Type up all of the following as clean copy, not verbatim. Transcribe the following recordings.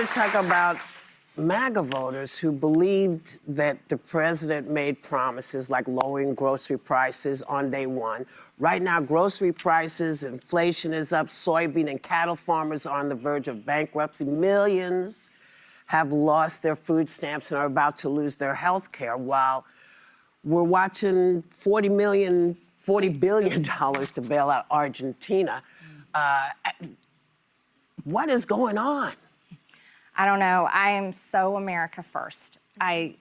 to talk about MAGA voters who believed that the president made promises like lowering grocery prices on day one. Right now, grocery prices, inflation is up, soybean and cattle farmers are on the verge of bankruptcy. Millions have lost their food stamps and are about to lose their health care, while we're watching $40 billion to bail out Argentina. What is going on? I don't know. I am so America first. I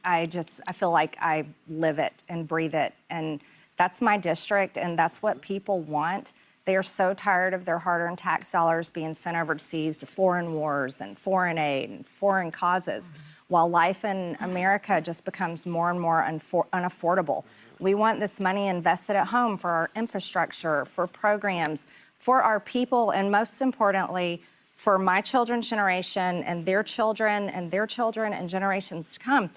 feel like I live it and breathe it. And that's my district, and that's what people want. They are so tired of their hard-earned tax dollars being sent overseas to foreign wars and foreign aid and foreign causes, while life in America just becomes more and more unaffordable. We want this money invested at home for our infrastructure, for programs, for our people, and most importantly, for my children's generation and their children and their children and generations to come.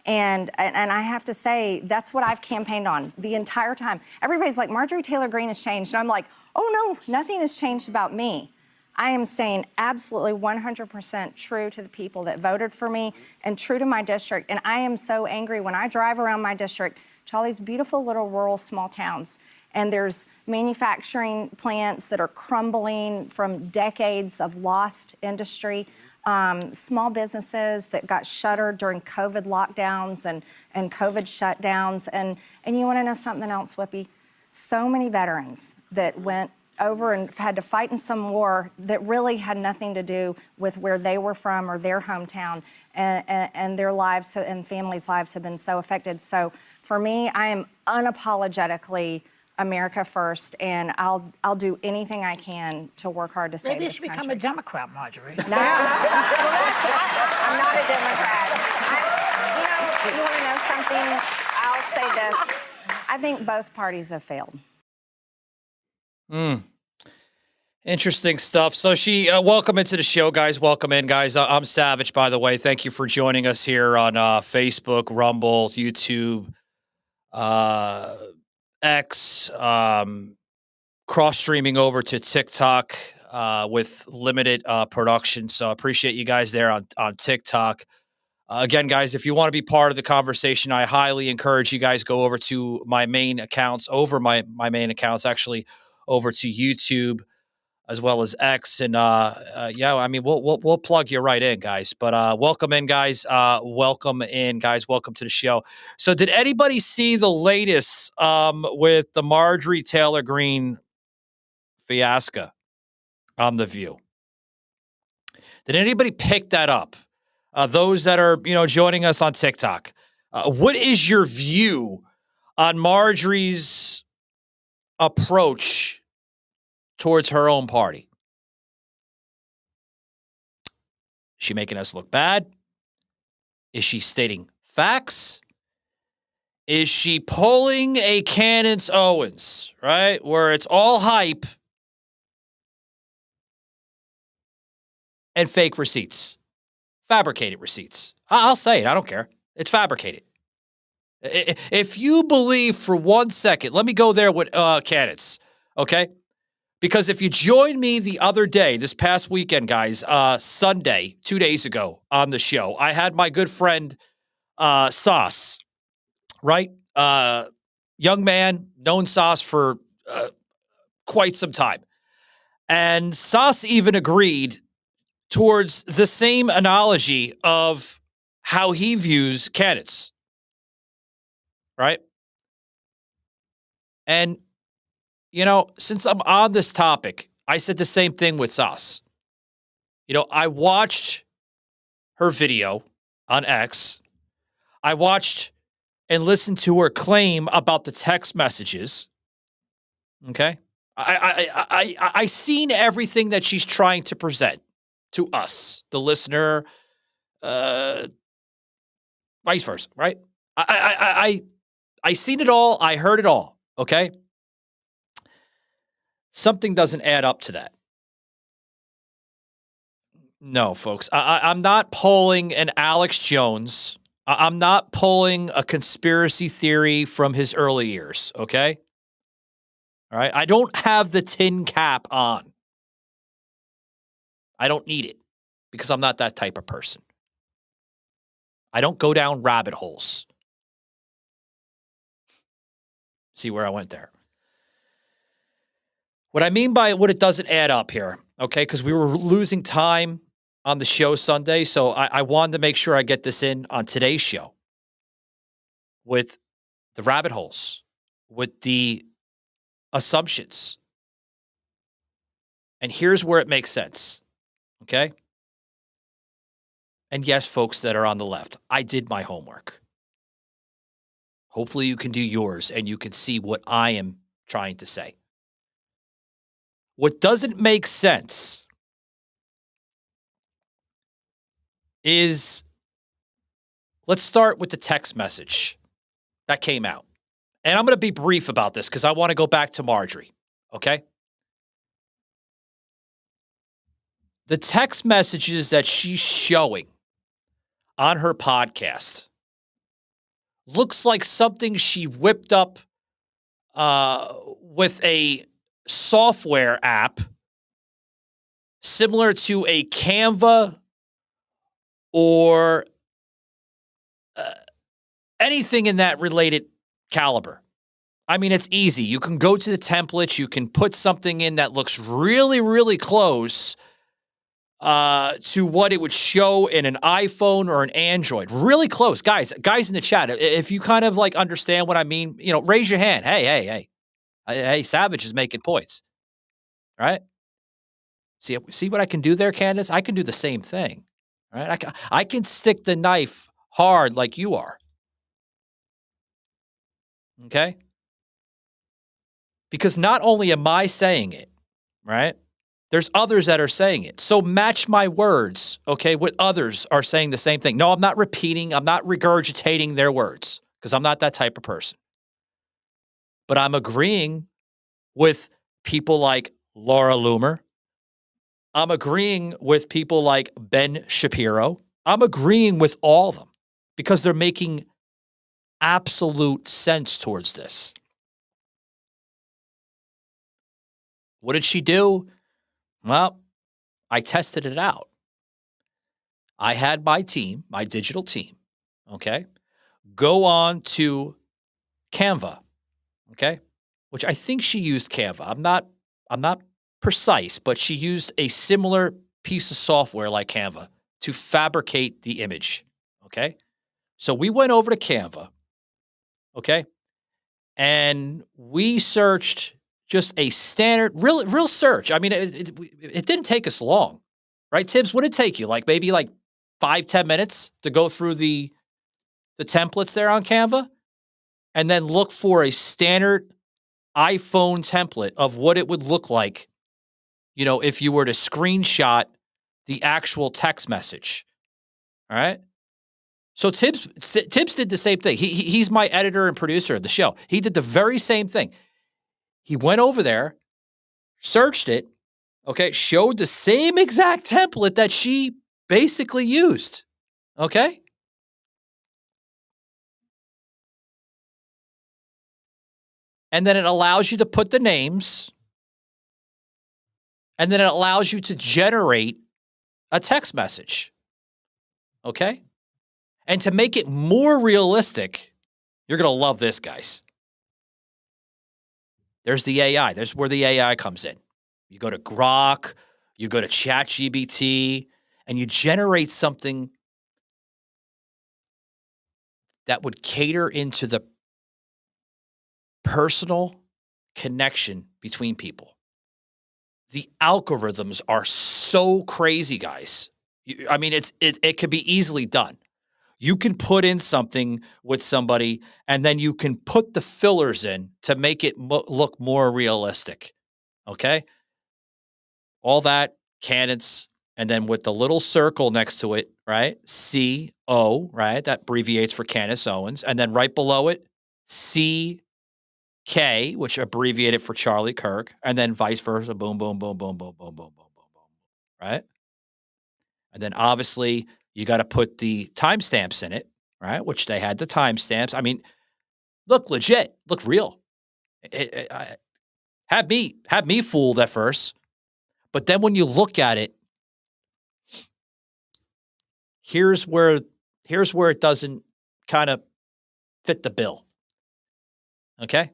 And I have to say, that's what I've campaigned on the entire time. Everybody's like, Marjorie Taylor Greene has changed. And I'm like, oh no, nothing has changed about me. I am staying absolutely 100% true to the people that voted for me and true to my district. And I am so angry when I drive around my district to all these beautiful little rural small towns. And there's manufacturing plants that are crumbling from decades of lost industry, small businesses that got shuttered during COVID lockdowns and COVID shutdowns. And you want to know something else, Whoopi? So many veterans that went over and had to fight in some war that really had nothing to do with where they were from or their hometown, and their lives and families' lives have been so affected. So for me, I am unapologetically America first, and I'll do anything I can to work hard to save this country. Maybe you should become a Democrat, Marjorie. No, I'm not a Democrat. You want to know something? I'll say this. I think both parties have failed. Interesting stuff. So welcome into the show, guys. Welcome in, guys. I'm Savage, by the way. Thank you for joining us here on Facebook, Rumble, YouTube, X, cross-streaming over to TikTok with limited production. So I appreciate you guys there on TikTok. Again, guys, if you want to be part of the conversation, I highly encourage you guys go over to my main accounts, actually over to YouTube as well as X. And yeah, I mean, we'll plug you right in, guys. But welcome in, guys. Welcome in, guys. Welcome to the show. So did anybody see the latest with the Marjorie Taylor Greene fiasco on The View? Did anybody pick that up? Those that are, joining us on TikTok, what is your view on Marjorie's approach towards her own party? Is she making us look bad? Is she stating facts? Is she pulling a Candace Owens, right? Where it's all hype and fake receipts, fabricated receipts. I'll say it. I don't care. It's fabricated. If you believe for 1 second, let me go there with Candace, okay? Because if you joined me the other day, this past weekend, guys, Sunday, 2 days ago on the show, I had my good friend Sauce, right? Young man, known Sauce for quite some time. And Sauce even agreed towards the same analogy of how he views candidates, right? And since I'm on this topic, I said the same thing with Sauce. I watched her video on X. I watched and listened to her claim about the text messages. Okay? I seen everything that she's trying to present to us, the listener, vice versa, right? I seen it all. I heard it all. Okay? Something doesn't add up to that. No, folks. I'm not pulling an Alex Jones. I'm not pulling a conspiracy theory from his early years, okay? All right? I don't have the tin cap on. I don't need it. because I'm not that type of person. I don't go down rabbit holes. See where I went there? What I mean by what it doesn't add up here, okay, because we were losing time on the show Sunday, so I wanted to make sure I get this in on today's show with the rabbit holes, with the assumptions. And here's where it makes sense, okay? And yes, folks that are on the left, I did my homework. Hopefully you can do yours and you can see what I am trying to say. What doesn't make sense is, let's start with the text message that came out. And I'm going to be brief about this because I want to go back to Marjorie, okay? The text messages that she's showing on her podcast looks like something she whipped up with a software app similar to a Canva or anything in that related caliber. I mean, it's easy. You can go to the templates. You can put something in that looks really, really close to what it would show in an iPhone or an Android. Really close. Guys in the chat, if you kind of like understand what I mean, raise your hand. Hey, Savage is making points. Right? See what I can do there, Candace? I can do the same thing. Right? I can stick the knife hard like you are. Okay? Because not only am I saying it, right? There's others that are saying it. So match my words, okay, what others are saying the same thing. No, I'm not repeating. I'm not regurgitating their words because I'm not that type of person. But I'm agreeing with people like Laura Loomer. I'm agreeing with people like Ben Shapiro. I'm agreeing with all of them because they're making absolute sense towards this. What did she do? Well, I tested it out. I had my team, my digital team, okay, go on to Canva, okay, which I think she used Canva. I'm not precise, but she used a similar piece of software like Canva to fabricate the image, okay? So we went over to Canva, okay, and we searched just a standard, real search. I mean, it didn't take us long, right? Tibbs, would it take you maybe 5-10 minutes to go through the templates there on Canva and then look for a standard iPhone template of what it would look like, if you were to screenshot the actual text message. All right. So Tibbs did the same thing. He's my editor and producer of the show. He did the very same thing. He went over there, searched it, okay, showed the same exact template that she basically used. Okay. And then it allows you to put the names. And then it allows you to generate a text message. Okay? And to make it more realistic, you're going to love this, guys. There's the AI. There's where the AI comes in. You go to Grok, you go to ChatGPT, and you generate something that would cater into the personal connection between people. The algorithms are so crazy, guys. I mean, it could be easily done. You can put in something with somebody, and then you can put the fillers in to make it look more realistic. Okay? All that, Candace, and then with the little circle next to it, right? C-O, right? That abbreviates for Candace Owens. And then right below it, C-K, which abbreviated for Charlie Kirk. And then vice versa. Boom, boom, boom, boom, boom, boom, boom, boom, boom, boom. Right? And then obviously you got to put the timestamps in it, right? Which they had the timestamps. I mean, look legit, look real. It had me fooled at first, but then when you look at it, Here's where it doesn't kind of fit the bill. Okay?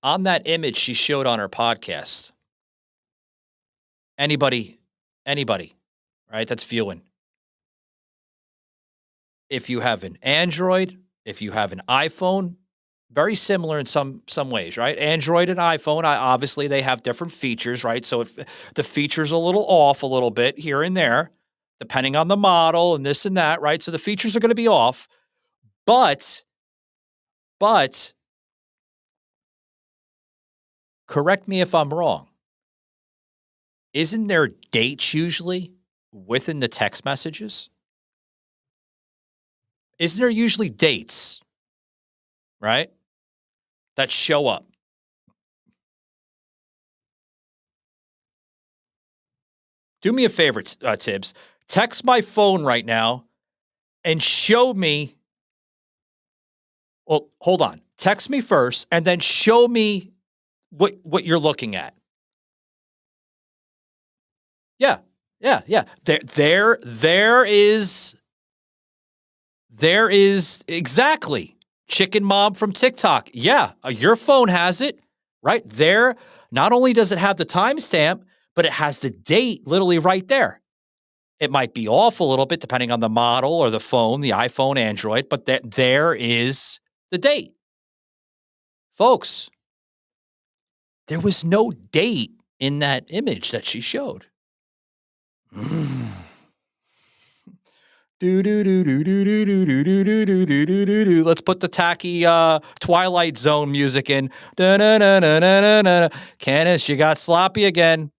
On that image she showed on her podcast, anybody, right, that's viewing. If you have an Android, if you have an iPhone, very similar in some ways, right? Android and iPhone, obviously they have different features, right? So if the feature's a little off a little bit here and there, depending on the model and this and that, right? So the features are going to be off, but correct me if I'm wrong. Isn't there dates usually within the text messages? Isn't there usually dates, right, that show up? Do me a favor, Tibbs. Text my phone right now and show me. Well, hold on. Text me first and then show me what you're looking at. Yeah. There is exactly Chicken Mom from TikTok. Yeah, your phone has it right there. Not only does it have the timestamp, but it has the date literally right there. It might be off a little bit depending on the model or the phone, the iPhone, Android, but there is the date. Folks, there was no date in that image that she showed. Let's put the tacky Twilight Zone music in. Candace, you got sloppy again.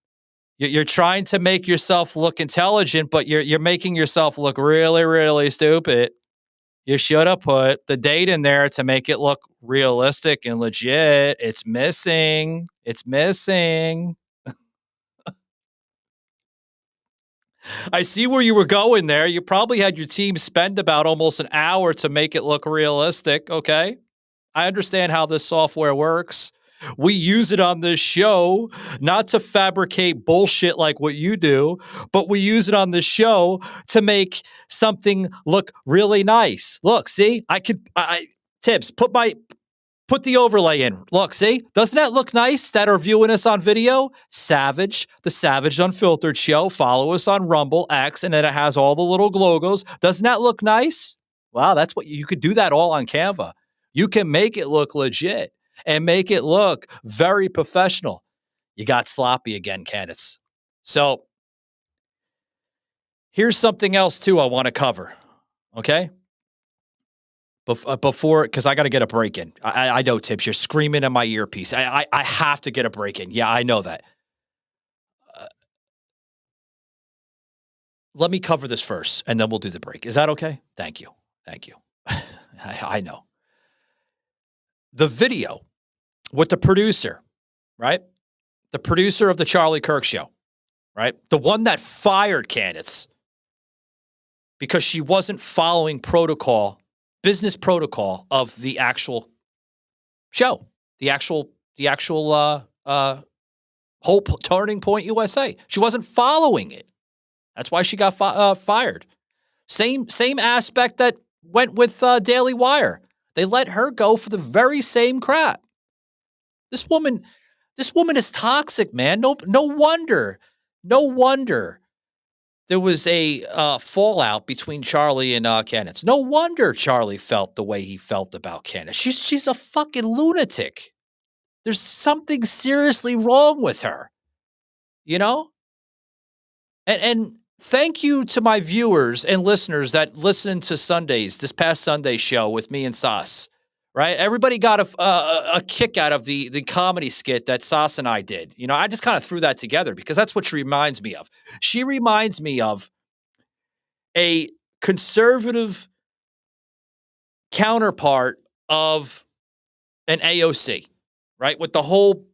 You're trying to make yourself look intelligent, but you're making yourself look really, really stupid. You should have put the date in there to make it look realistic and legit. It's missing. I see where you were going there. You probably had your team spend about almost an hour to make it look realistic. Okay. I understand how this software works. We use it on this show not to fabricate bullshit like what you do, but we use it on this show to make something look really nice. Look, see, Tibbs, put the overlay in. Look, see, doesn't that look nice that are viewing us on video? Savage, the Savage Unfiltered show. Follow us on Rumble, X, and then it has all the little logos. Doesn't that look nice? Wow, that's what you could do that all on Canva. You can make it look legit and make it look very professional. You got sloppy again, Candace. So here's something else too I want to cover. Okay. Before, because I got to get a break in. I know, Tips, you're screaming in my earpiece. I have to get a break in. Yeah, I know that. Let me cover this first, and then we'll do the break. Is that okay? Thank you. I know. The video with the producer, right? The producer of the Charlie Kirk show, right? The one that fired Candace because she wasn't following business protocol of the actual show, the actual whole Turning Point USA. She wasn't following it. That's why she got fired. Same aspect that went with Daily Wire. They let her go for the very same crap. This woman is toxic, man. No wonder there was a fallout between Charlie and Candace. No wonder Charlie felt the way he felt about Candace. She's a fucking lunatic. There's something seriously wrong with her, you know? And thank you to my viewers and listeners that listened to this past Sunday show with me and Sas, right? Everybody got a kick out of the comedy skit that Sas and I did. You know, I just kind of threw that together because that's what she reminds me of. She reminds me of a conservative counterpart of an AOC, right? With the whole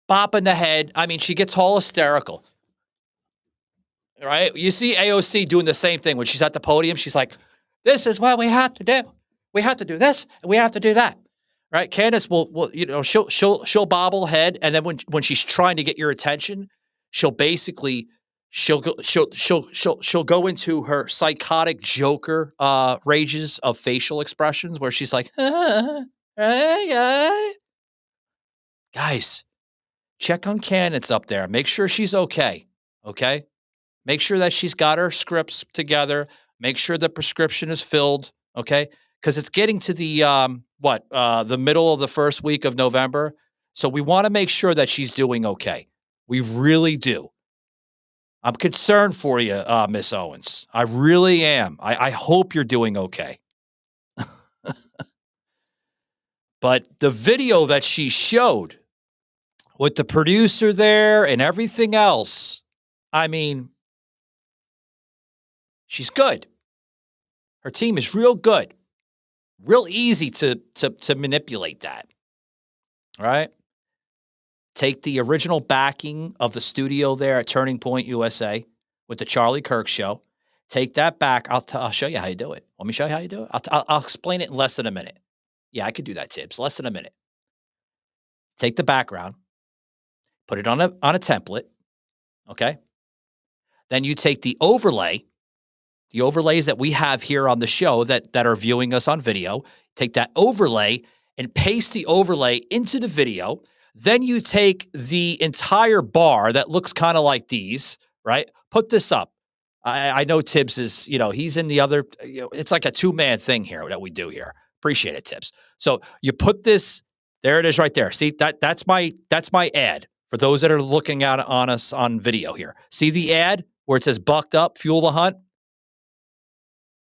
bop in the head. I mean, she gets all hysterical. Right? You see AOC doing the same thing when she's at the podium. She's like, this is what we have to do. We have to do this and we have to do that. Right? Candace will she'll bobble head, and then when she's trying to get your attention, she'll basically she'll go into her psychotic Joker rages of facial expressions where she's like, hey, guys, check on Candace up there. Make sure she's okay. Okay. Make sure that she's got her scripts together. Make sure the prescription is filled. Okay. Because it's getting to the middle of the first week of November. So we want to make sure that she's doing okay. We really do. I'm concerned for you, Miss Owens. I really am. I hope you're doing okay. But the video that she showed with the producer there and everything else, I mean, she's good. Her team is real good. Real easy to manipulate that. All right? Take the original backing of the studio there at Turning Point USA with the Charlie Kirk show. Take that back. I'll show you how you do it. Let me show you how you do it. I'll explain it in less than a minute. Yeah, I could do that, Tibbs. Less than a minute. Take the background, put it on a template, okay? Then you take the overlays that we have here on the show that are viewing us on video, take that overlay and paste the overlay into the video. Then you take the entire bar that looks kind of like these, right? Put this up. I know Tibbs is, he's in the other, it's like a two-man thing here that we do here. Appreciate it, Tibbs. So you put this, there it is right there. See, that's my ad for those that are looking out on us on video here. See the ad where it says bucked up, fuel the hunt?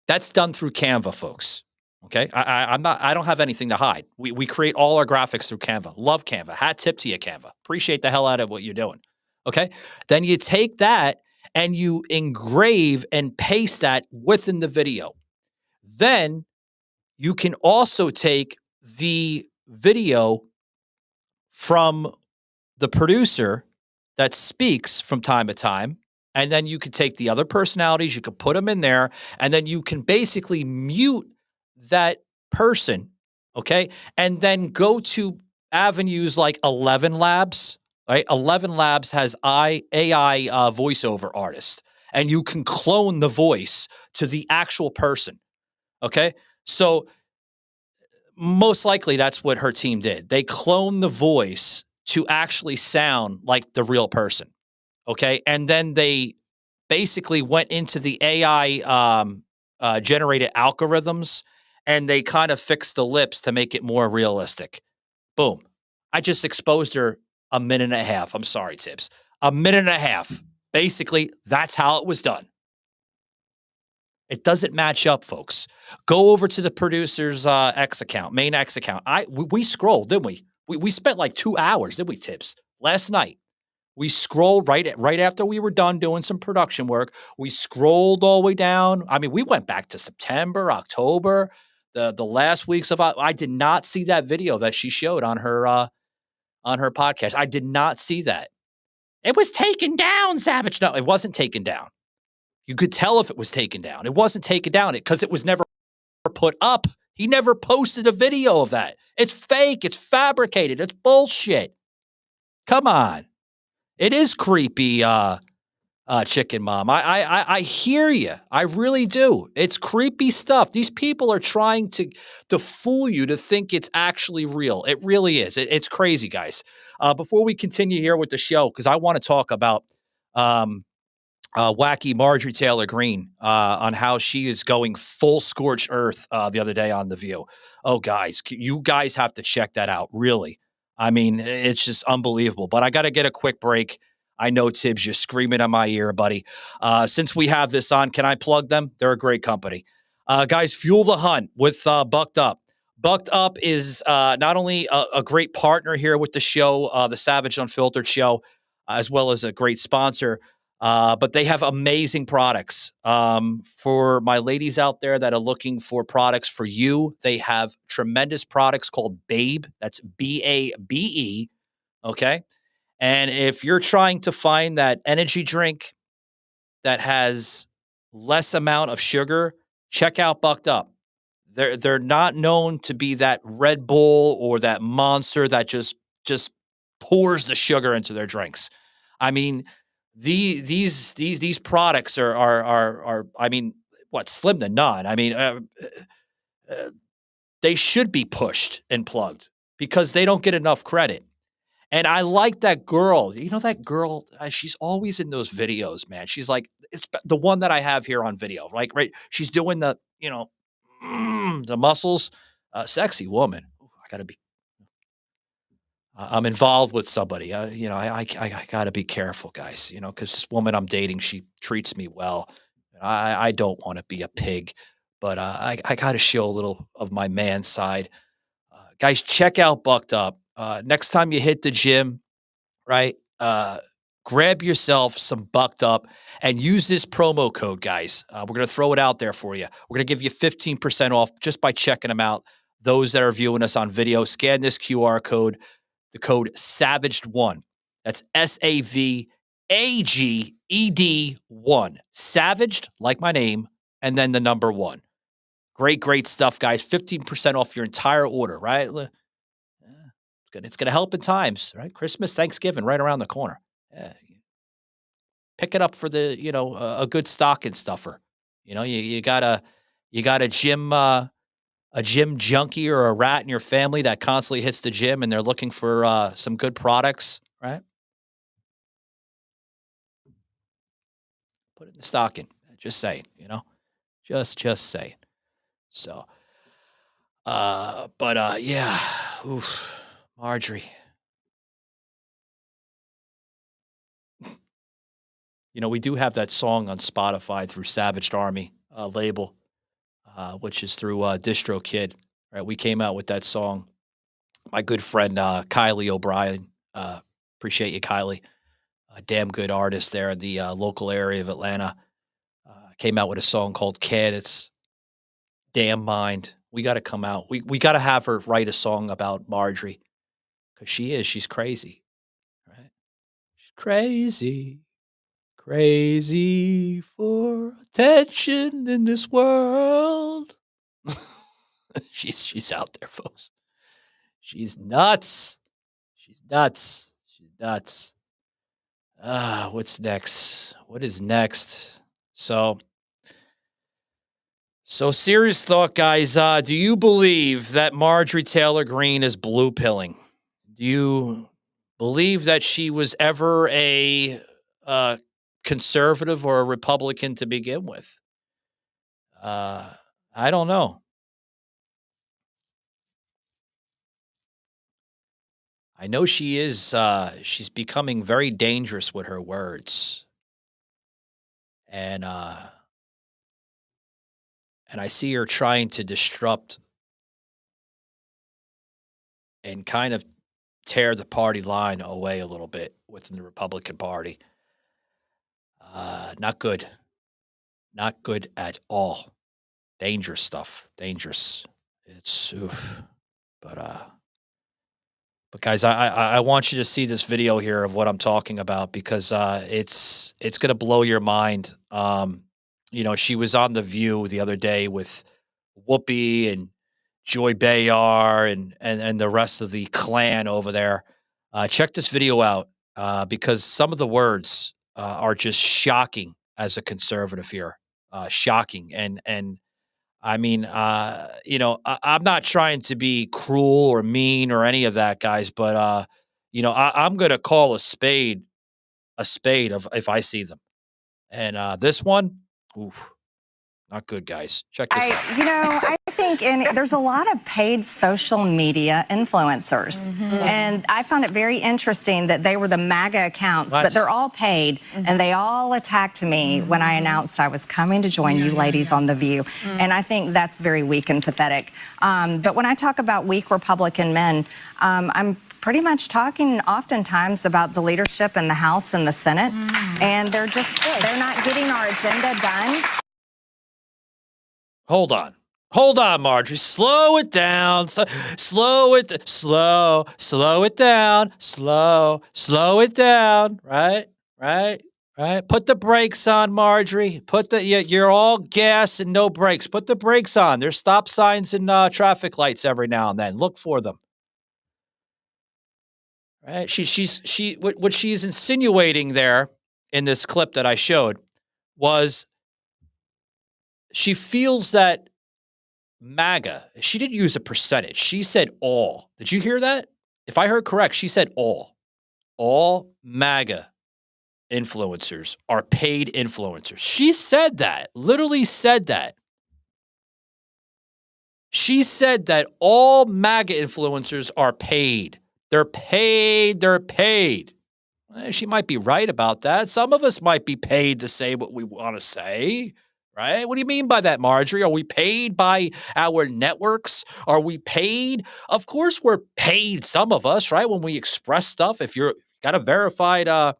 That's done through Canva, folks. Okay. I don't have anything to hide. We create all our graphics through Canva. Love Canva. Hat tip to you, Canva. Appreciate the hell out of what you're doing. Okay. Then you take that and you engrave and paste that within the video. Then you can also take the video from the producer that speaks from time to time. And then you could take the other personalities, you could put them in there, and then you can basically mute that person, okay? And then go to avenues like 11 Labs, right? 11 Labs has AI voiceover artist, and you can clone the voice to the actual person, okay? So most likely that's what her team did. They cloned the voice to actually sound like the real person. Okay. And then they basically went into the AI generated algorithms and they kind of fixed the lips to make it more realistic. Boom. I just exposed her a minute and a half. I'm sorry, Tibbs. A minute and a half. Basically, that's how it was done. It doesn't match up, folks. Go over to the producer's main X account. We scrolled, didn't we? We spent like 2 hours, didn't we, Tibbs? Last night. We scrolled right after we were done doing some production work. We scrolled all the way down. I mean, we went back to September, October, the last weeks of. I did not see that video that she showed on her podcast. I did not see that. It was taken down, Savage. No, it wasn't taken down. You could tell if it was taken down. It wasn't taken down because it was never put up. He never posted a video of that. It's fake. It's fabricated. It's bullshit. Come on. It is creepy, Chicken Mom. I hear you. I really do. It's creepy stuff. These people are trying to fool you to think it's actually real. It really is. It's crazy, guys. Before we continue here with the show, because I want to talk about wacky Marjorie Taylor Greene on how she is going full scorched earth the other day on The View. Oh, guys, you guys have to check that out, really. I mean, it's just unbelievable. But I got to get a quick break. I know, Tibbs, you're screaming in my ear, buddy. Since we have this on, can I plug them? They're a great company. Guys, Fuel the Hunt with Bucked Up. Bucked Up is not only a great partner here with the show, the Savage Unfiltered show, as well as a great sponsor, but they have amazing products. For my ladies out there that are looking for products for you, they have tremendous products called Babe. That's BABE. Okay. And if you're trying to find that energy drink that has less amount of sugar, check out Bucked Up. They're not known to be that Red Bull or that Monster that just pours the sugar into their drinks. I mean, these products are I mean, what, slim to none. I mean, they should be pushed and plugged because they don't get enough credit. And I like that girl. You know that girl? She's always in those videos, man. She's like, it's the one that I have here on video, like right. She's doing the, the muscles. Sexy woman. Ooh, I gotta be. I'm involved with somebody. I gotta be careful, guys. Because this woman I'm dating, she treats me well. I don't want to be a pig, but I gotta show a little of my man side. Guys, check out Bucked Up. Next time you hit the gym, right? Grab yourself some Bucked Up and use this promo code, guys. We're going to throw it out there for you. We're going to give you 15% off just by checking them out. Those that are viewing us on video, scan this QR code, the code SAVAGED1. That's SAVAGED1. Savaged, like my name, and then the number 1. Great stuff, guys. 15% off your entire order, right? It's going to help in times, right? Christmas, Thanksgiving, right around the corner. Yeah. Pick it up for the, a good stocking stuffer. You got a gym junkie or a rat in your family that constantly hits the gym and they're looking for some good products, right? Put it in the stocking. Just saying, just saying. So, yeah. Oof, Marjorie. We do have that song on Spotify through Savaged Army label, which is through DistroKid. Right, we came out with that song. My good friend Kylie O'Brien, appreciate you, Kylie. A damn good artist there in the local area of Atlanta. Came out with a song called "Can." It's damn mind. We got to come out. We got to have her write a song about Marjorie because she's crazy, right? She's crazy for attention in this world. She's out there, folks. She's nuts. She's nuts. What's next? What is next? So serious thought, guys. Do you believe that Marjorie Taylor Greene is blue pilling? Do you believe that she was ever a conservative or a Republican to begin with? I don't know. I know she is. She's becoming very dangerous with her words, and I see her trying to disrupt and kind of tear the party line away a little bit within the Republican Party. Not good. Not good at all. Dangerous stuff. Dangerous. It's oof. But guys, I want you to see this video here of what I'm talking about because it's gonna blow your mind. She was on The View the other day with Whoopi and Joy Behar and the rest of the clan over there. Check this video out because some of the words are just shocking as a conservative here. Shocking. And I mean, I'm not trying to be cruel or mean or any of that, guys, but I'm going to call a spade of if I see them. And this one, oof, not good, guys. Check this out. I think there's a lot of paid social media influencers. And I found it very interesting that they were the MAGA accounts, but they're all paid. And they all attacked me when I announced I was coming to join you ladies on The View. And I think that's very weak and pathetic. But when I talk about weak Republican men, I'm pretty much talking oftentimes about the leadership in the House and the Senate. And they're not getting our agenda done. Hold on, Marjorie. Slow it down. Slow it down. Slow it down. Right. Put the brakes on, Marjorie. You're all gas and no brakes. Put the brakes on. There's stop signs and traffic lights every now and then. Look for them. Right. What she's insinuating there in this clip that I showed was she feels that MAGA, she didn't use a percentage. She said all. Did you hear that? If I heard correct, she said all. All MAGA influencers are paid influencers. She said that, literally said that. She said that all MAGA influencers are paid. They're paid. They're paid. She might be right about that. Some of us might be paid to say what we want to say, right? What do you mean by that, Marjorie? Are we paid by our networks? Are we paid? Of course we're paid, some of us, right? When we express stuff, if you're got a verified a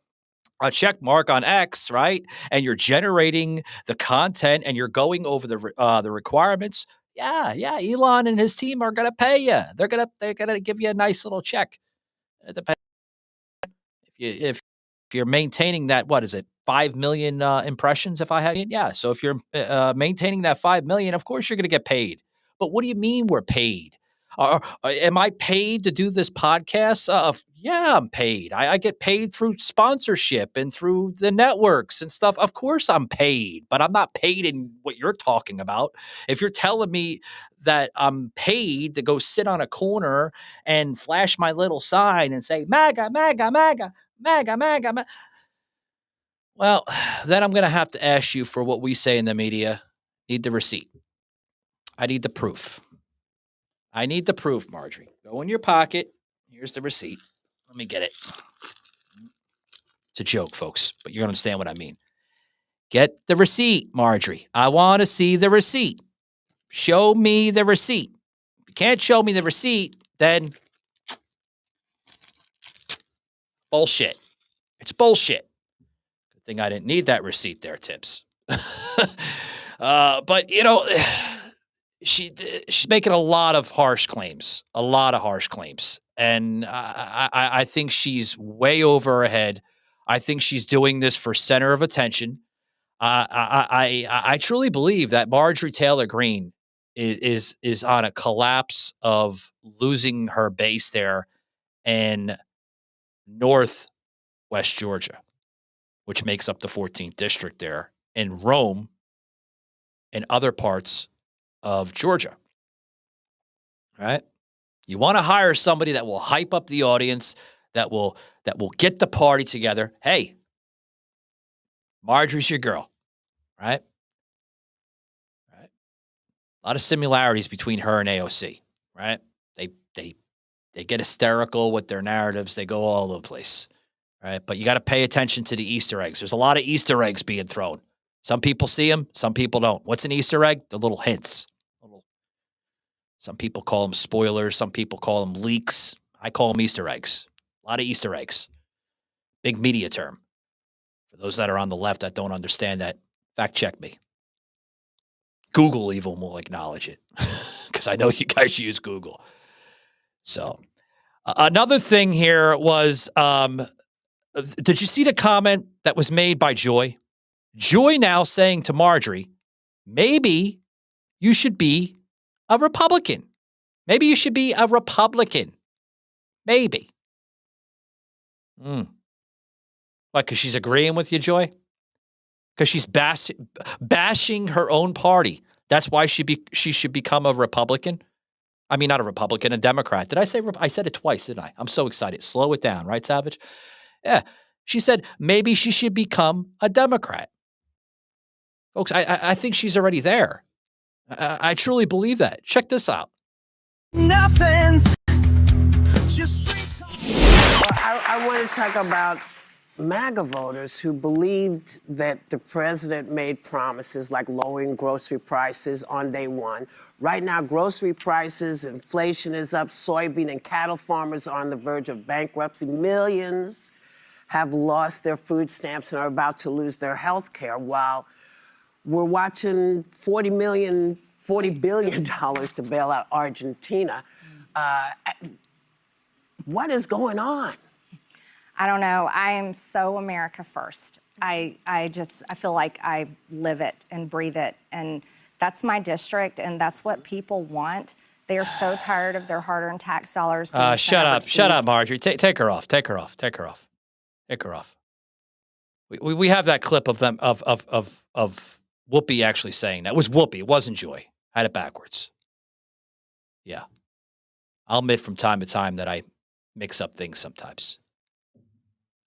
check mark on X, right? And you're generating the content and you're going over the requirements. Yeah, Elon and his team are gonna pay you. They're gonna give you a nice little check. It depends if you're maintaining that. What is it? 5 million impressions. If I had, yeah. So if you're maintaining that 5 million, of course you're gonna get paid. But what do you mean we're paid? Am I paid to do this podcast? Yeah, I'm paid. I get paid through sponsorship and through the networks and stuff. Of course I'm paid, but I'm not paid in what you're talking about. If you're telling me that I'm paid to go sit on a corner and flash my little sign and say, MAGA, MAGA, MAGA, MAGA, MAGA, MAGA. Well, then I'm going to have to ask you for what we say in the media. Need the receipt. I need the proof. I need the proof, Marjorie. Go in your pocket. Here's the receipt. Let me get it. It's a joke, folks, but you're going to understand what I mean. Get the receipt, Marjorie. I want to see the receipt. Show me the receipt. If you can't show me the receipt, then bullshit. It's bullshit. Good thing I didn't need that receipt there, Tips. But, you know, she's making a lot of harsh claims, and I think she's way over her head. I think she's doing this for center of attention. I truly believe that Marjorie Taylor Greene is on a collapse of losing her base there in Northwest Georgia, which makes up the 14th district there, in Rome and other parts of Georgia. Right? You want to hire somebody that will hype up the audience, that will get the party together. Hey, Marjorie's your girl, right? Right. A lot of similarities between her and AOC, right? They get hysterical with their narratives. They go all over the place, right? But you got to pay attention to the Easter eggs. There's a lot of Easter eggs being thrown. Some people see them, some people don't. What's an Easter egg? The little hints. Some people call them spoilers. Some people call them leaks. I call them Easter eggs. A lot of Easter eggs. Big media term. For those that are on the left that don't understand that, fact check me. Google even will acknowledge it because I know you guys use Google. So another thing here was, did you see the comment that was made by Joy? Joy now saying to Marjorie, maybe you should be a Republican. Maybe you should be a Republican. Maybe. Why? Because she's agreeing with you, Joy? Because she's bashing her own party. That's why she should become a Republican? I mean, not a Republican, a Democrat. Did I say? I said it twice, didn't I? I'm so excited. Slow it down, right, Savage? Yeah. She said maybe she should become a Democrat. Folks, I think she's already there. I truly believe that. Check this out. Nothing's just. I want to talk about MAGA voters who believed that the president made promises like lowering grocery prices on day one. Right now, grocery prices, inflation is up, soybean and cattle farmers are on the verge of bankruptcy. Millions have lost their food stamps and are about to lose their health care, while we're watching $40 billion to bail out Argentina. What is going on? I don't know. I am so America first. I feel like I live it and breathe it. And that's my district, and that's what people want. They are so tired of their hard-earned tax dollars being Shut up, Marjorie. Take her off. Take her off. We have that clip of them of Whoopi actually saying that. It was Whoopi. It wasn't Joy. I had it backwards. Yeah. I'll admit from time to time that I mix up things sometimes.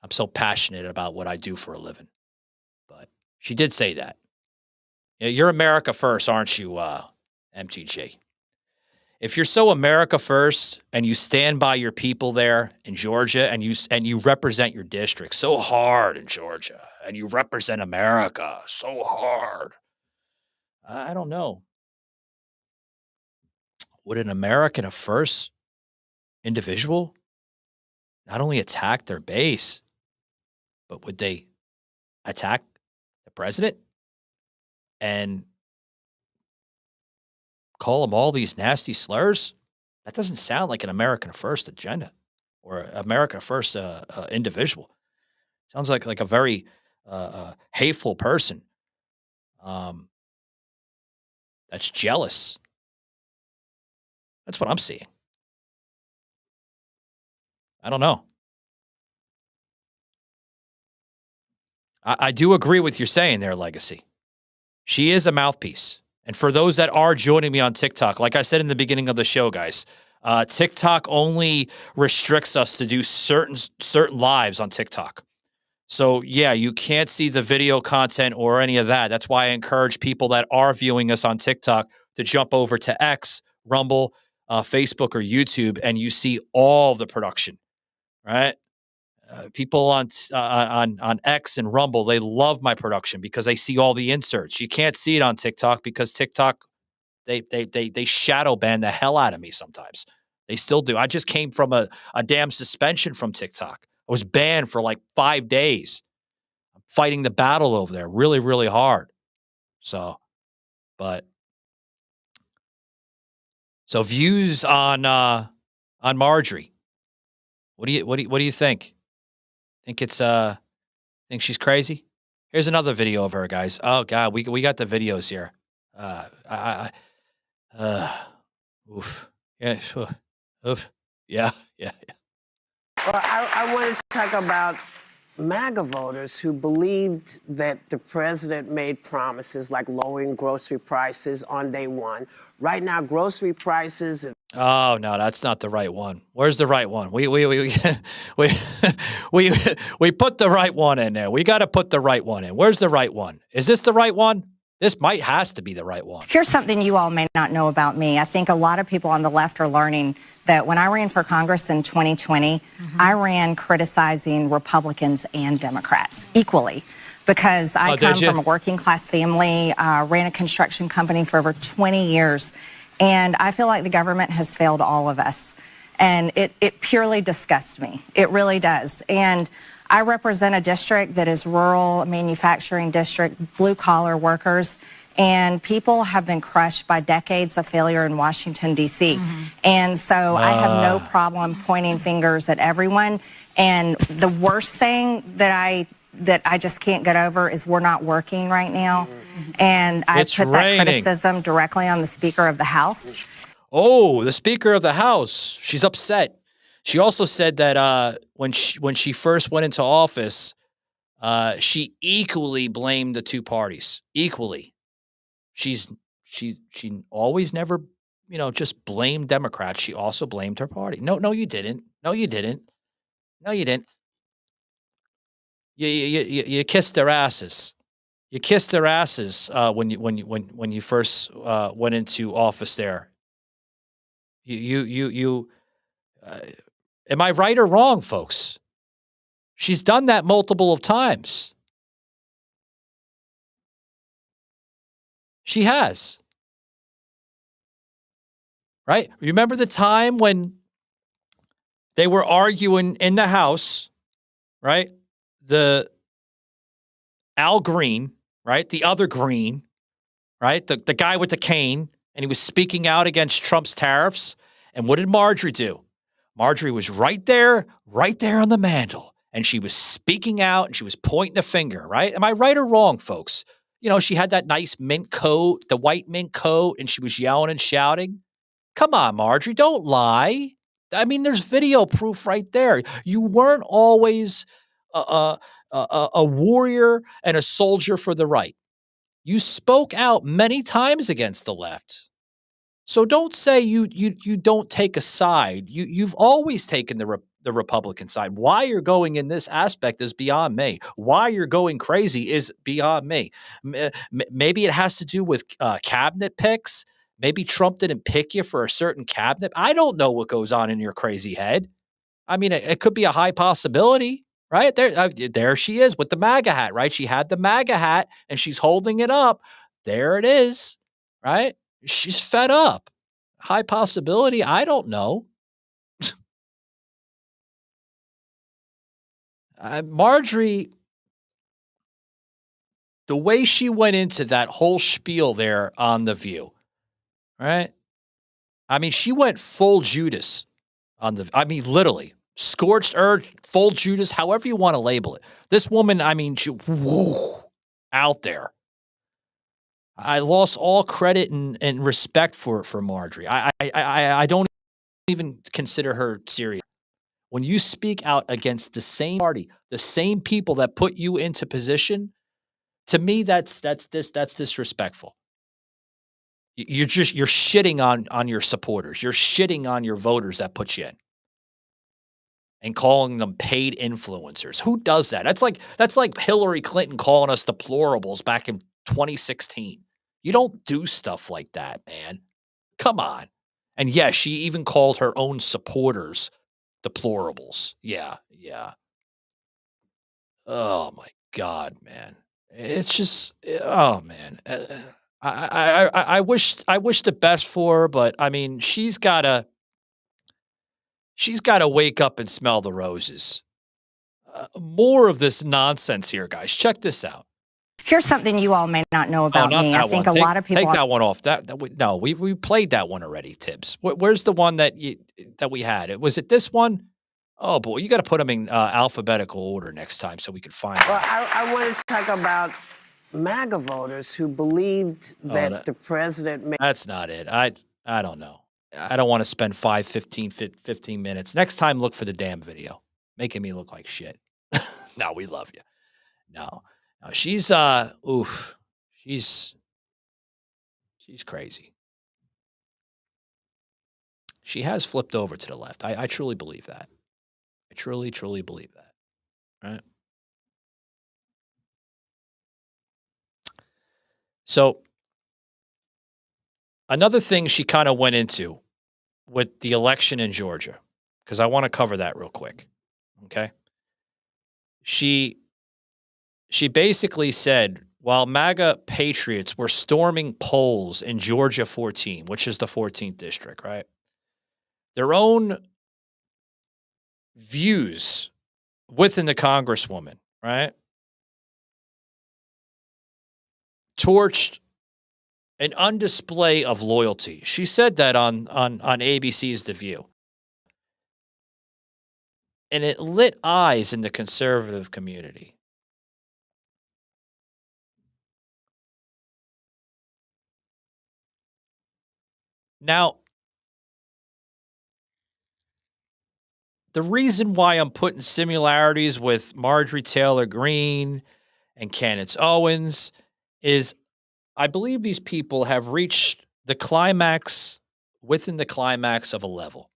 I'm so passionate about what I do for a living. But she did say that. Yeah, you're America first, aren't you, MTG? If you're so America first and you stand by your people there in Georgia and you represent your district so hard in Georgia and you represent America so hard, I don't know. Would an American first individual not only attack their base, but would they attack the president and call him all these nasty slurs? That doesn't sound like an American first agenda or America first individual. Sounds like a very hateful person that's jealous. That's what I'm seeing. I don't know. I do agree with you saying there, Legacy. She is a mouthpiece. And for those that are joining me on TikTok, like I said in the beginning of the show, guys, TikTok only restricts us to do certain lives on TikTok. So, yeah, you can't see the video content or any of that. That's why I encourage people that are viewing us on TikTok to jump over to X, Rumble, Facebook, or YouTube, and you see all the production, right? People on X and Rumble, they love my production because they see all the inserts. You can't see it on TikTok because TikTok, they shadow ban the hell out of me sometimes. They still do. I just came from a damn suspension from TikTok. I was banned for like 5 days. I'm fighting the battle over there really, really hard. So views on Marjorie. What do you think? Think she's crazy? Here's another video of her, guys. Oh God, we got the videos here. Oof. Yeah. Oof. Yeah. Well, I wanted to talk about MAGA voters who believed that the president made promises like lowering grocery prices on day one. Right now, grocery prices. Oh no, that's not the right one. Where's the right one? We put the right one in there. We got to put the right one in. Where's the right one? Is this the right one? This has to be the right one. Here's something you all may not know about me. I think a lot of people on the left are learning that when I ran for Congress in 2020, I ran criticizing Republicans and Democrats equally because I come from a working class family, ran a construction company for over 20 years, and I feel like the government has failed all of us. And it purely disgusts me. It really does. And I represent a district that is rural, manufacturing district, blue-collar workers, and people have been crushed by decades of failure in Washington, D.C. And so I have no problem pointing fingers at everyone. And the worst thing that I just can't get over is we're not working right now. And I put that criticism directly on the Speaker of the House. Oh, the Speaker of the House. She's upset. She also said that when she first went into office, she equally blamed the two parties. Equally. She always never, just blamed Democrats. She also blamed her party. No, you didn't. No, you didn't. No, you didn't. You kissed their asses. You kissed their asses when you first went into office there. Am I right or wrong, folks? She's done that multiple of times. She has. Right? Remember the time when they were arguing in the House, right? The Al Green, right? The other Green, right? The guy with the cane, and he was speaking out against Trump's tariffs. And what did Marjorie do? Marjorie was right there on the mantle. And she was speaking out and she was pointing the finger, right? Am I right or wrong, folks? She had that nice mint coat, the white mint coat, and she was yelling and shouting. Come on, Marjorie, don't lie. I mean, there's video proof right there. You weren't always a warrior and a soldier for the right. You spoke out many times against the left. So don't say you don't take a side. You've always taken the Republican side. Why you're going in this aspect is beyond me. Why you're going crazy is beyond me. Maybe it has to do with cabinet picks. Maybe Trump didn't pick you for a certain cabinet. I don't know what goes on in your crazy head. I mean, it could be a high possibility, right? There she is with the MAGA hat, right? She had the MAGA hat and she's holding it up. There it is, right? She's fed up. High possibility. I don't know. Marjorie, the way she went into that whole spiel there on The View, right? I mean, she went full Judas on literally scorched earth, full Judas, however you want to label it. This woman, I mean, out there. I lost all credit and respect for Marjorie. I don't even consider her serious. When you speak out against the same party, the same people that put you into position, to me, that's disrespectful. You're shitting on your supporters. You're shitting on your voters that put you in and calling them paid influencers. Who does that? That's like Hillary Clinton calling us deplorables back in 2016. You don't do stuff like that, man. Come on. And yeah, she even called her own supporters deplorables. Yeah. Oh my God, man. It's just, oh man. I wish the best for her, but I mean, she's gotta wake up and smell the roses. More of this nonsense here, guys. Check this out. Here's something you all may not know Oh, about not me. that I think one. a lot of people Take that one off. No, we played that one already. Tibbs. Where's the one that we had? Was it this one? Oh boy, you got to put them in alphabetical order next time so we can find Well, them. I wanted to talk about MAGA voters who believed that that- the president made. That's not it. I don't know. I don't want to spend 15 minutes. Next time, look for the damn video. Making me look like shit. No, we love you. No, she's she's crazy. She has flipped over to the left. I truly believe that. I truly, truly believe that. Right. So another thing she kind of went into with the election in Georgia, because I want to cover that real quick. Okay. She basically said while MAGA patriots were storming polls in Georgia 14, which is the 14th district, right? Their own views within the congresswoman, right? Torched an undisplay of loyalty. She said that on ABC's The View. And it lit eyes in the conservative community. Now, the reason why I'm putting similarities with Marjorie Taylor Greene and Candace Owens is I believe these people have reached the climax within the climax of a level.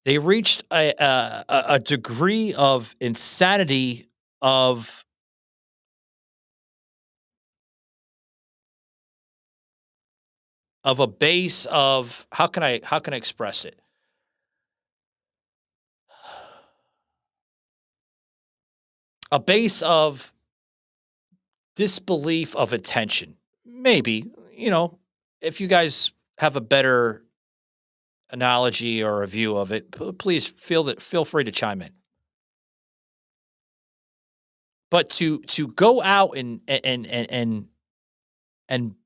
They reached a degree of insanity of a base of how can I express it? A base of disbelief of attention. Maybe, if you guys have a better analogy or a view of it, please feel free to chime in. But to go out and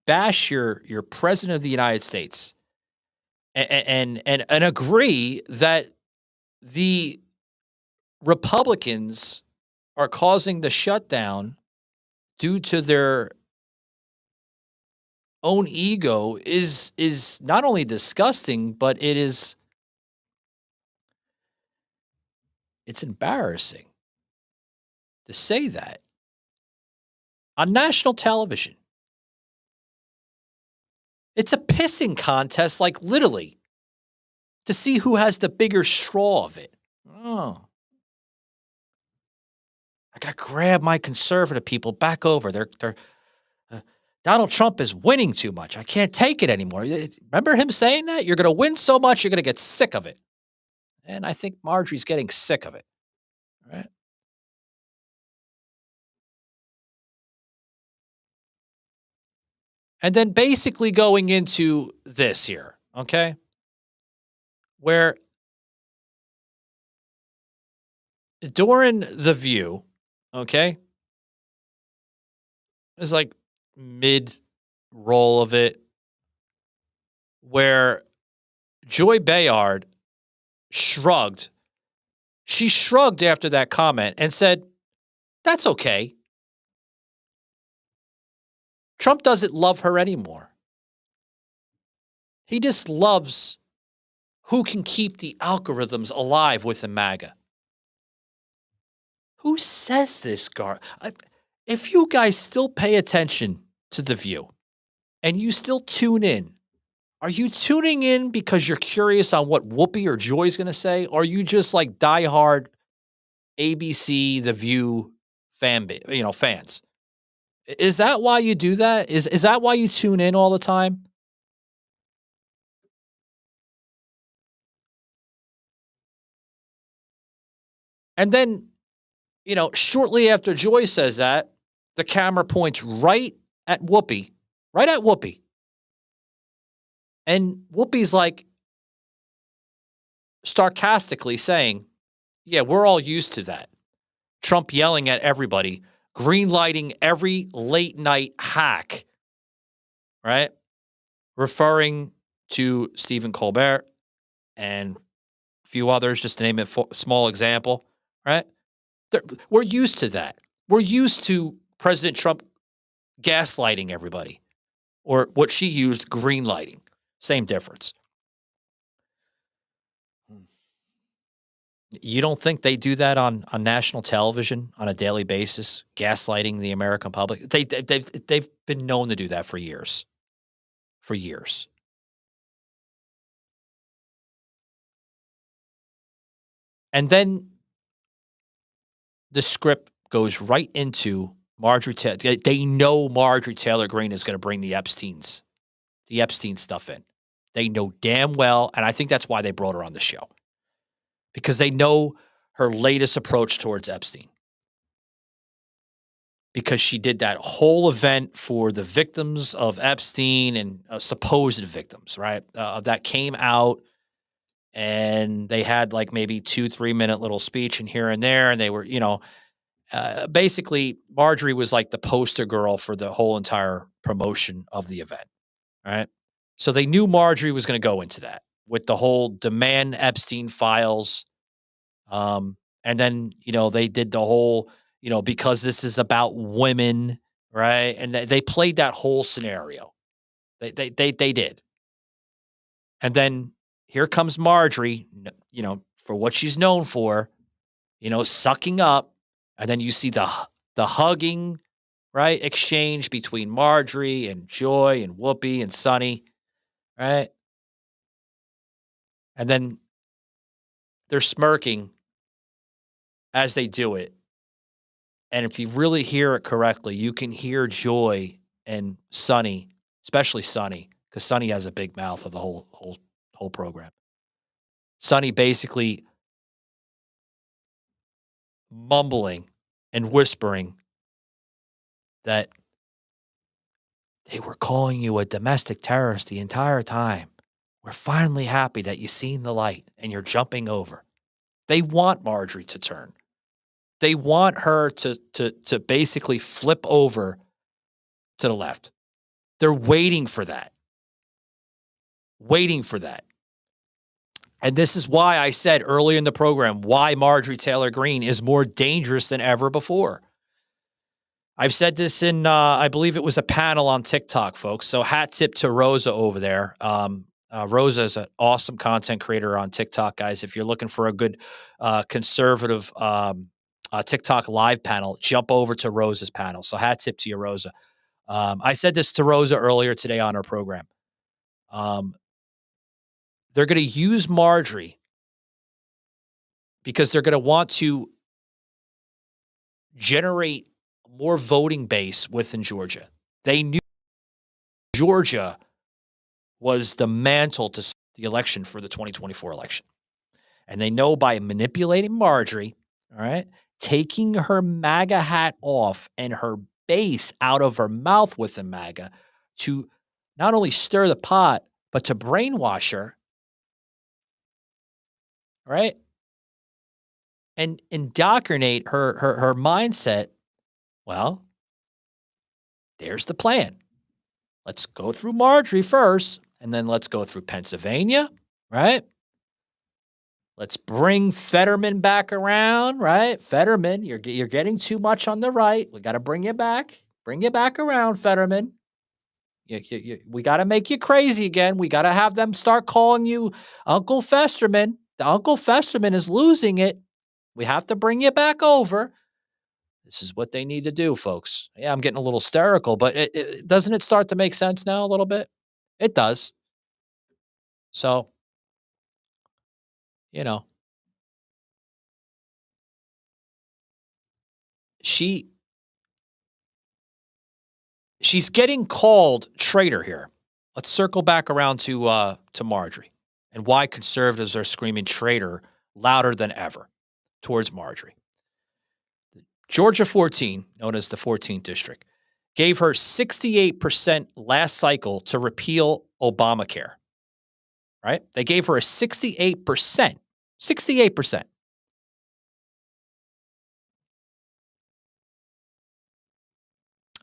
bash your president of the United States and agree that the Republicans are causing the shutdown due to their own ego is not only disgusting, but it's embarrassing. to say that on national television. It's a pissing contest, like literally, to see who has the bigger straw of it. Oh. I got to grab my conservative people back over. Donald Trump is winning too much. I can't take it anymore. Remember him saying that? You're going to win so much, you're going to get sick of it. And I think Marjorie's getting sick of it. Right? And then basically going into this here, okay? Where during The View, okay, it's like mid roll of it, where Joy Behar shrugged. She shrugged after that comment and said, that's okay. Trump doesn't love her anymore. He just loves who can keep the algorithms alive within MAGA. Who says this, if you guys still pay attention to The View and you still tune in, are you tuning in because you're curious on what Whoopi or Joy's going to say? Or are you just like diehard ABC, The View fans? Is that why you do that? Is that why you tune in all the time? And then, shortly after Joy says that, the camera points right at Whoopi. And Whoopi's like sarcastically saying, yeah, we're all used to that. Trump yelling at everybody, green lighting every late night hack, right? Referring to Stephen Colbert and a few others, just to name a small example, right? We're used to that. We're used to President Trump gaslighting everybody, or what she used, green lighting. Same difference. You don't think they do that on national television on a daily basis, gaslighting the American public? They've been known to do that for years. For years. And then the script goes right into Marjorie Taylor. They know Marjorie Taylor Greene is going to bring the Epstein stuff in. They know damn well, and I think that's why they brought her on the show. Because they know her latest approach towards Epstein. Because she did that whole event for the victims of Epstein and supposed victims, right? That came out, and they had like maybe 2-3 minute little speech and here and there. And they were, basically Marjorie was like the poster girl for the whole entire promotion of the event, right? So they knew Marjorie was going to go into that with the whole demand Epstein files. And then, they did the whole, because this is about women, right? And they played that whole scenario. They did. And then here comes Marjorie, for what she's known for, sucking up. And then you see the hugging, right, exchange between Marjorie and Joy and Whoopi and Sonny, right? And then they're smirking as they do it. And if you really hear it correctly, you can hear Joy and Sonny, especially Sonny, because Sonny has a big mouth of the whole program. Sonny basically mumbling and whispering that they were calling you a domestic terrorist the entire time. We're finally happy that you've seen the light and you're jumping over. They want Marjorie to turn. They want her to basically flip over to the left. They're waiting for that. And this is why I said earlier in the program why Marjorie Taylor Greene is more dangerous than ever before. I've said this in, I believe it was a panel on TikTok, folks. So hat tip to Rosa over there. Rosa is an awesome content creator on TikTok, guys. If you're looking for a good conservative TikTok live panel, jump over to Rosa's panel. So hat tip to you, Rosa. I said this to Rosa earlier today on our program. They're going to use Marjorie because they're going to want to generate more voting base within Georgia. They knew Georgia was the mantle to the election for the 2024 election. And they know by manipulating Marjorie, all right, taking her MAGA hat off and her base out of her mouth with the MAGA to not only stir the pot, but to brainwash her, right? And indoctrinate her mindset. Well, there's the plan. Let's go through Marjorie first, and then let's go through Pennsylvania, right? Let's bring Fetterman back around, right? Fetterman, you're getting too much on the right. We got to bring you back. Bring you back around, Fetterman. We got to make you crazy again. We got to have them start calling you Uncle Festerman. The Uncle Festerman is losing it. We have to bring you back over. This is what they need to do, folks. Yeah, I'm getting a little hysterical, but doesn't it start to make sense now a little bit? It does. So, you know, she's getting called traitor here. Let's circle back around to Marjorie and why conservatives are screaming traitor louder than ever towards Marjorie. Georgia 14, known as the 14th district, gave her 68% last cycle to repeal Obamacare. Right? They gave her a 68%. 68%.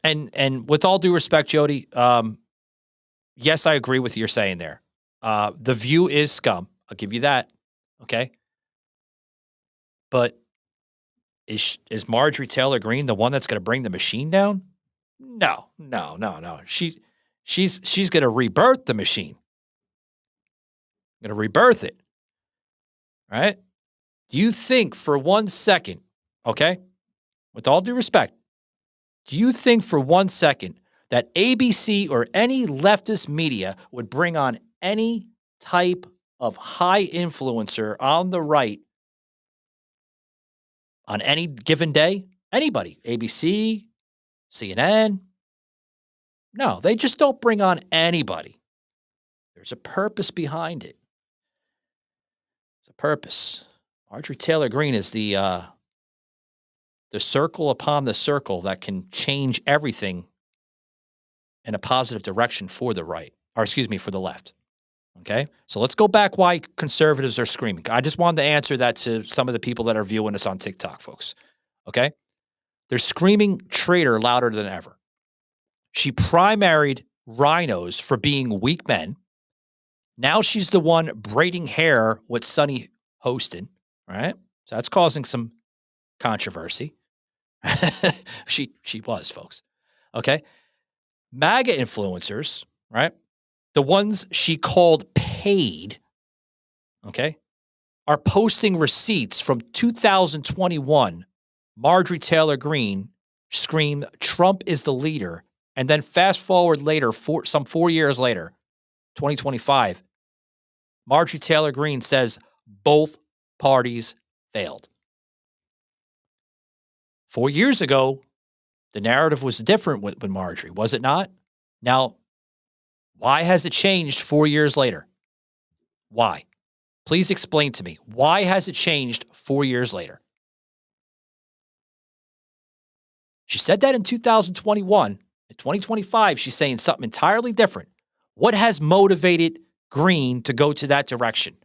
And with all due respect, Jody, yes, I agree with you're saying there. The View is scum. I'll give you that. Okay. But is Marjorie Taylor Greene the one that's going to bring the machine down? No. She's going to rebirth the machine. Going to rebirth it. Right? Do you think for 1 second, okay, with all due respect, do you think for 1 second that ABC or any leftist media would bring on any type of high influencer on the right on any given day? Anybody, ABC, CNN? No, they just don't bring on anybody. There's a purpose behind it. It's a purpose. Marjorie Taylor Greene is the circle upon the circle that can change everything in a positive direction for the right, or excuse me, for the left. Okay, so let's go back why conservatives are screaming. I just wanted to answer that to some of the people that are viewing us on TikTok, folks. Okay, they're screaming traitor louder than ever. She primaried rhinos for being weak men. Now she's the one braiding hair with Sonny Hostin, right? So that's causing some controversy. she was, folks. Okay, MAGA influencers, right? The ones she called paid, okay, are posting receipts from 2021. Marjorie Taylor Greene screamed, Trump is the leader. And then fast forward later, some 4 years later, 2025, Marjorie Taylor Greene says both parties failed. 4 years ago, the narrative was different with Marjorie, was it not? Now, why has it changed 4 years later? Why? Please explain to me. Why has it changed 4 years later? She said that in 2021. In 2025, she's saying something entirely different. What has motivated Greene to go to that direction?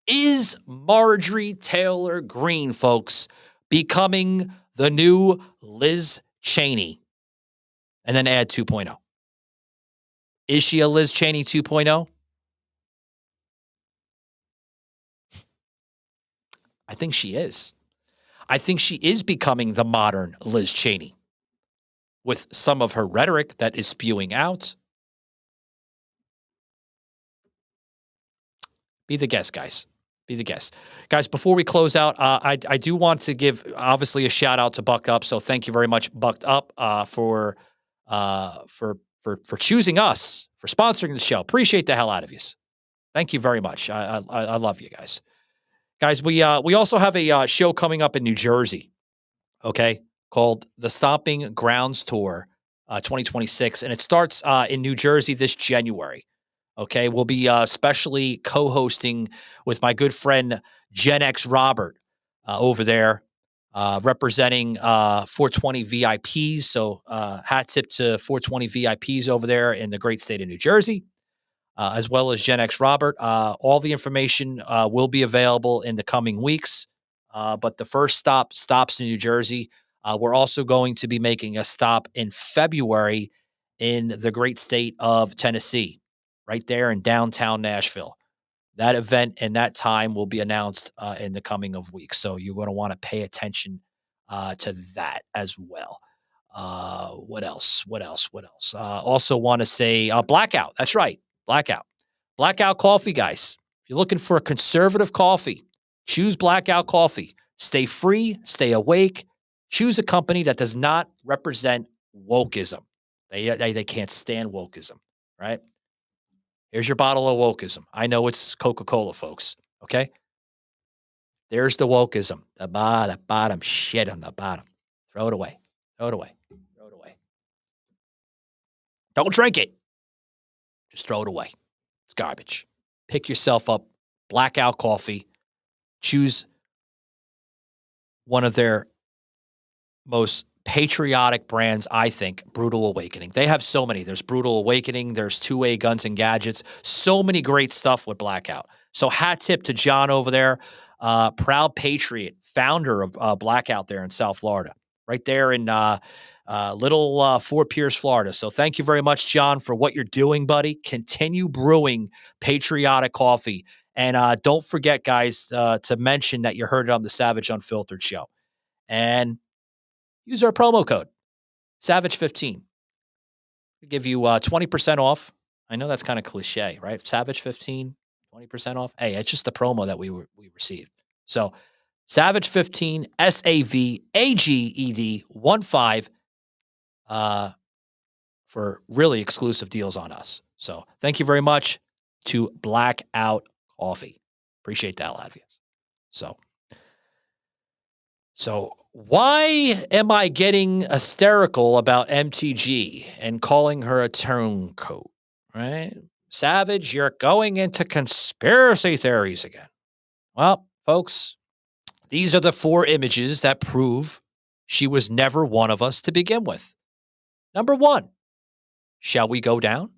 Is Marjorie Taylor Greene, folks, becoming the new Liz Cheney? And then add 2.0. Is she a Liz Cheney 2.0? I think she is. I think she is becoming the modern Liz Cheney with some of her rhetoric that is spewing out. Be the guest, guys. Be the guest. Guys, before we close out, I do want to give, obviously, a shout-out to Bucked Up. So thank you very much, Bucked Up, for choosing us, for sponsoring the show. Appreciate the hell out of you. Thank you very much. I love you guys. Guys, we also have a show coming up in New Jersey, okay, called the Stomping Grounds Tour 2026, and it starts in New Jersey this January. Okay, we'll be specially co-hosting with my good friend Gen X Robert over there, representing 420 VIPs. So hat tip to 420 VIPs over there in the great state of New Jersey, as well as Gen X Robert. All the information will be available in the coming weeks, but the first stops in New Jersey. We're also going to be making a stop in February in the great state of Tennessee, right there in downtown Nashville. That event and that time will be announced in the coming of weeks. So you're going to want to pay attention to that as well. What else? Also want to say Blackout. That's right. Blackout. Blackout coffee, guys. If you're looking for a conservative coffee, choose Blackout Coffee. Stay free, stay awake. Choose a company that does not represent wokeism. They can't stand wokeism, right? Here's your bottle of wokeism. I know it's Coca-Cola, folks. Okay? There's the wokeism. The bottom shit on the bottom. Throw it away. Throw it away. Throw it away. Don't drink it. Just throw it away. It's garbage. Pick yourself up. Blackout Coffee. Choose one of their most patriotic brands, I think, Brutal Awakening. They have so many. There's Brutal Awakening. There's 2A Guns and Gadgets. So many great stuff with Blackout. So hat tip to John over there. Proud patriot, founder of Blackout there in South Florida. Right there in little Fort Pierce, Florida. So thank you very much, John, for what you're doing, buddy. Continue brewing patriotic coffee. And don't forget, guys, to mention that you heard it on the Savage Unfiltered show. And use our promo code, Savage15. We give you 20% off. I know that's kind of cliche, right? Savage15, 20% off. Hey, it's just the promo that we received. So Savage15, SAVAGED 15, for really exclusive deals on us. So thank you very much to Blackout Coffee. Appreciate that, Latvians. So why am I getting hysterical about MTG and calling her a turncoat, right? Savage, you're going into conspiracy theories again. Well, folks, these are the 4 images that prove she was never one of us to begin with. Number 1, shall we go down?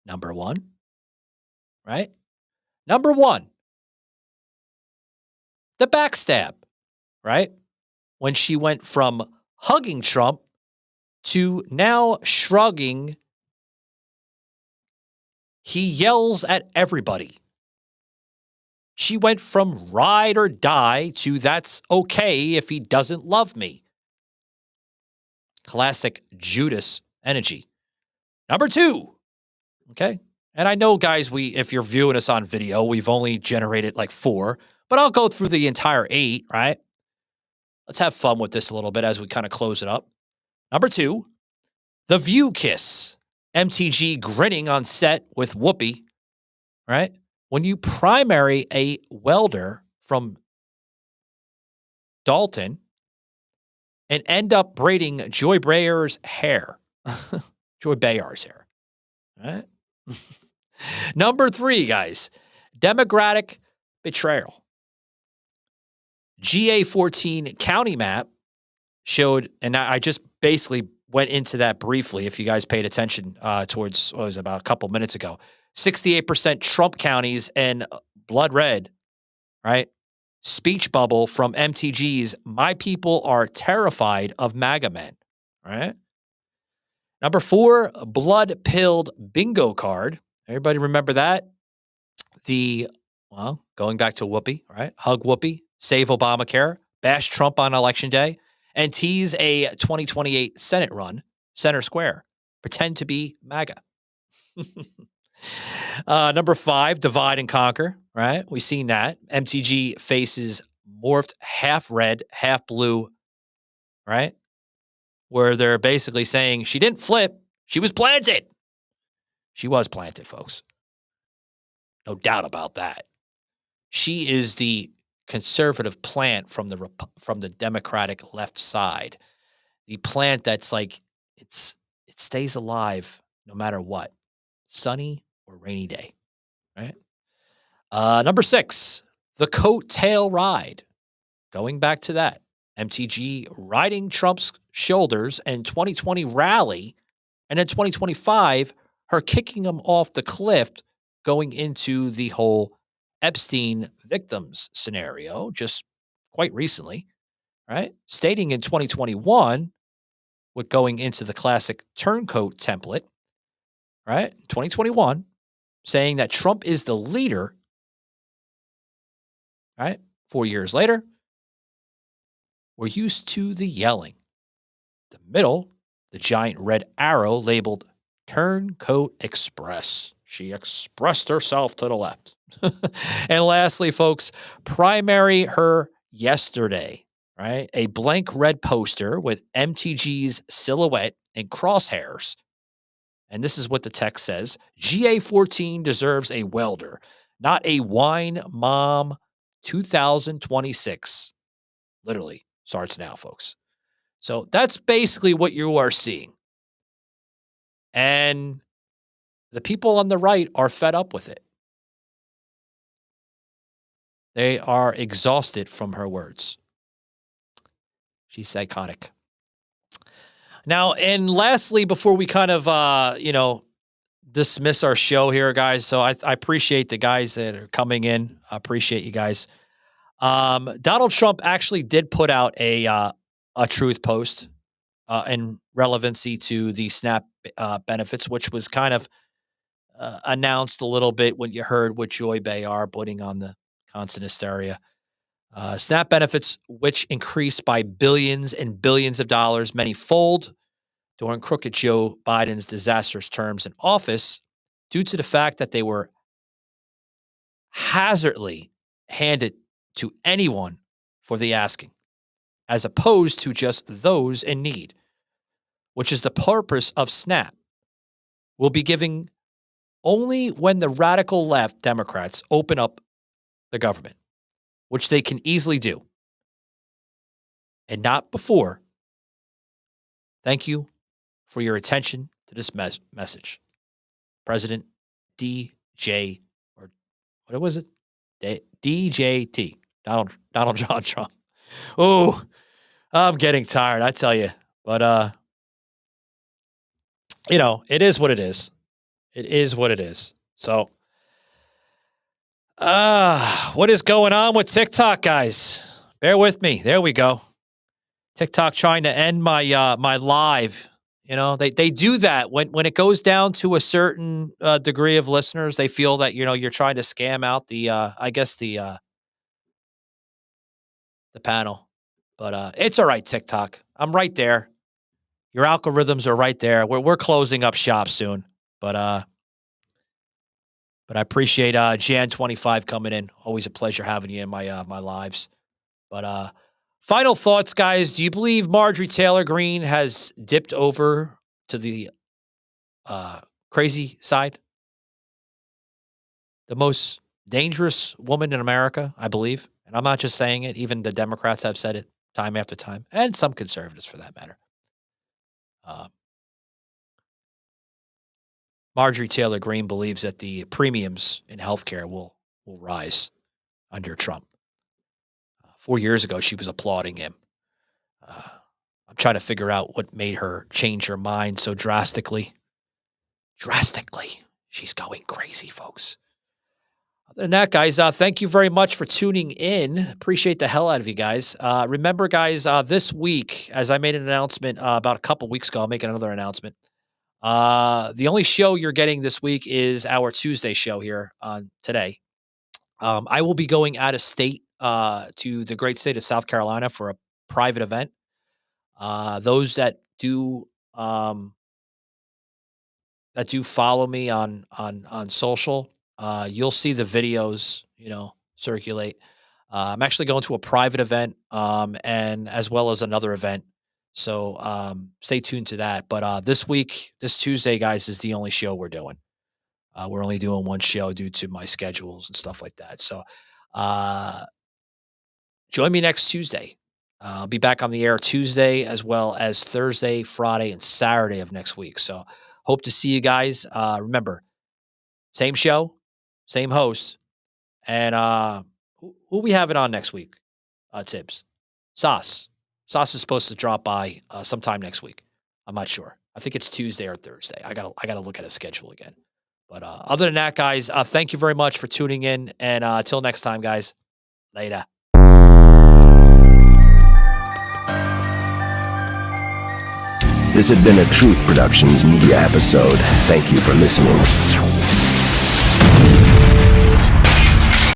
Number 1, right? Number 1, the backstab, right? When she went from hugging Trump to now shrugging, he yells at everybody. She went from ride or die to that's okay if he doesn't love me. Classic Judas energy. Number 2, okay? And I know, guys, if you're viewing us on video, we've only generated like 4, but I'll go through the entire 8, right? Let's have fun with this a little bit as we kind of close it up. Number 2, the View kiss. MTG grinning on set with Whoopi, right? When you primary a welder from Dalton and end up braiding Joy Behar's hair. Joy Behar's hair. Right? Number 3, guys, Democratic betrayal. GA14 county map showed, and I just basically went into that briefly, if you guys paid attention towards, what was it, about a couple minutes ago. 68% Trump counties and blood red, right? Speech bubble from MTG's My People Are Terrified of MAGA Men, right? Number 4, blood-pilled bingo card. Everybody remember that? Going back to Whoopi, right? Hug Whoopi, save Obamacare, bash Trump on Election Day, and tease a 2028 Senate run, center square. Pretend to be MAGA. Number 5, divide and conquer, right? We've seen that. MTG faces morphed half red, half blue, right? Where they're basically saying she didn't flip, she was planted. She was planted, folks. No doubt about that. She is the conservative plant from the Democratic left side. The plant that's like it stays alive no matter what, sunny or rainy day, right? Number 6, the coattail ride. Going back to that, MTG riding Trump's shoulders in 2020 rally, and in 2025, her kicking him off the cliff going into the whole Epstein victims scenario just quite recently, right? Stating in 2021, with going into the classic turncoat template, right? 2021, saying that Trump is the leader, right? 4 years later, we're used to the yelling. The middle, the giant red arrow labeled Turncoat Express. She expressed herself to the left. And lastly, folks, primary her yesterday, right? A blank red poster with MTG's silhouette and crosshairs. And this is what the text says: GA14 deserves a welder, not a wine mom 2026. Literally starts now, folks. So that's basically what you are seeing. And the people on the right are fed up with it. They are exhausted from her words. She's psychotic. Now, and lastly, before we kind of, dismiss our show here, guys. So I appreciate the guys that are coming in. I appreciate you guys. Donald Trump actually did put out a truth post in relevancy to the SNAP benefits, which was kind of announced a little bit when you heard what Joy Behar putting on the constant hysteria. SNAP benefits, which increased by billions and billions of dollars, many fold during crooked Joe Biden's disastrous terms in office, due to the fact that they were hazardly handed to anyone for the asking, as opposed to just those in need, which is the purpose of SNAP, will be giving only when the radical left Democrats open up the government, which they can easily do, and not before. Thank you for your attention to this message. President DJ, or what was it? DJT, Donald John Trump. Oh, I'm getting tired, I tell you. But, it is what it is. It is what it is. So, what is going on with TikTok, guys? Bear with me. There we go. TikTok trying to end my my live. They do that when it goes down to a certain degree of listeners. They feel that you're trying to scam out the the panel. But it's all right, TikTok. I'm right there. Your algorithms are right there. We're closing up shop soon. But I appreciate Jan25 coming in. Always a pleasure having you in my my lives. But final thoughts, guys. Do you believe Marjorie Taylor Greene has dipped over to the crazy side? The most dangerous woman in America, I believe. And I'm not just saying it. Even the Democrats have said it time after time, and some conservatives for that matter. Marjorie Taylor Greene believes that the premiums in healthcare will rise under Trump. 4 years ago, she was applauding him. I'm trying to figure out what made her change her mind so drastically. Drastically. She's going crazy, folks. Other than that, guys, thank you very much for tuning in. Appreciate the hell out of you guys. Remember, guys, this week, as I made an announcement about a couple weeks ago, I'll make another announcement. The only show you're getting this week is our Tuesday show here on today. I will be going out of state to the great state of South Carolina for a private event. Those that do that do follow me on social, you'll see the videos, circulate. I'm actually going to a private event, and as well as another event. So stay tuned to that. But this week, this Tuesday, guys, is the only show we're doing. We're only doing one show due to my schedules and stuff like that. So uh, join me next Tuesday. I'll be back on the air Tuesday as well as Thursday, Friday, and Saturday of next week. So hope to see you guys. Remember, same show, same host. And who we having on next week? Tibbs. Sauce. Sauce is supposed to drop by sometime next week. I'm not sure. I think it's Tuesday or Thursday. I gotta look at a schedule again. But other than that, guys, thank you very much for tuning in. And until next time, guys, later. This had been a Truth Productions media episode. Thank you for listening.